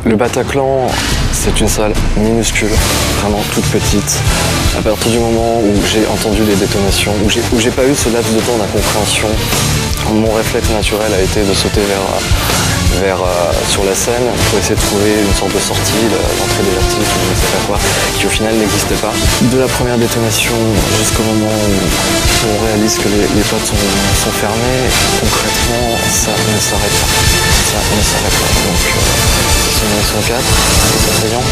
Le Bataclan, c'est une salle minuscule, vraiment toute petite. À partir du moment où j'ai entendu les détonations, où j'ai pas eu ce laps de temps d'incompréhension, mon réflexe naturel a été de sauter sur la scène pour essayer de trouver une sorte de sortie, l'entrée dévertique, je ne sais pas quoi, qui au final n'existait pas. De la première détonation jusqu'au moment où on réalise que les portes sont fermées, concrètement, ça ne s'arrête pas. Ça ne s'arrête pas. Donc, sont 4, c'est attrayant.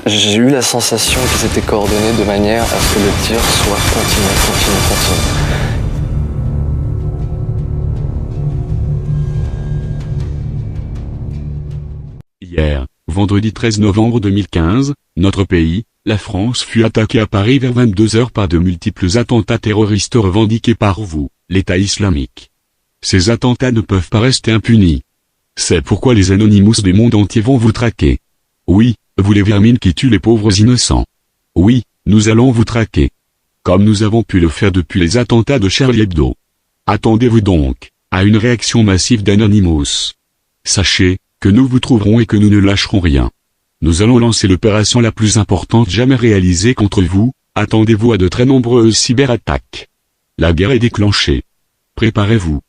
J'ai eu la sensation qu'ils étaient coordonnés de manière à ce que le tir soit continu. Hier, vendredi 13 novembre 2015, notre pays, la France fut attaqué à Paris vers 22h par de multiples attentats terroristes revendiqués par vous, l'État islamique. Ces attentats ne peuvent pas rester impunis. C'est pourquoi les Anonymous du monde entier vont vous traquer. Oui, vous les vermines qui tuent les pauvres innocents. Oui, nous allons vous traquer. Comme nous avons pu le faire depuis les attentats de Charlie Hebdo. Attendez-vous donc à une réaction massive d'Anonymous. Sachez que nous vous trouverons et que nous ne lâcherons rien. Nous allons lancer l'opération la plus importante jamais réalisée contre vous, attendez-vous à de très nombreuses cyberattaques. La guerre est déclenchée. Préparez-vous.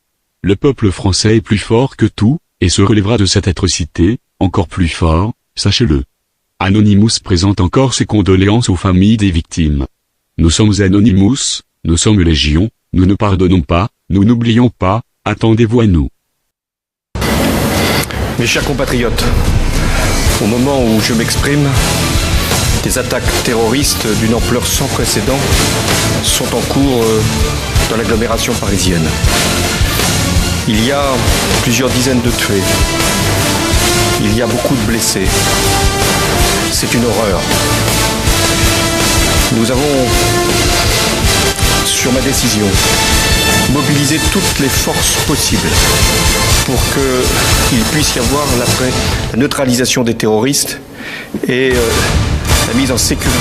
Le peuple français est plus fort que tout, et se relèvera de cette atrocité, encore plus fort, sachez-le. Anonymous présente encore ses condoléances aux familles des victimes. Nous sommes Anonymous, nous sommes Légion, nous ne pardonnons pas, nous n'oublions pas, attendez-vous à nous. Mes chers compatriotes, au moment où je m'exprime, des attaques terroristes d'une ampleur sans précédent sont en cours dans l'agglomération parisienne. Il y a plusieurs dizaines de tués. Il y a beaucoup de blessés. C'est une horreur. Nous avons, sur ma décision, mobilisé toutes les forces possibles pour qu'il puisse y avoir la neutralisation des terroristes et la mise en sécurité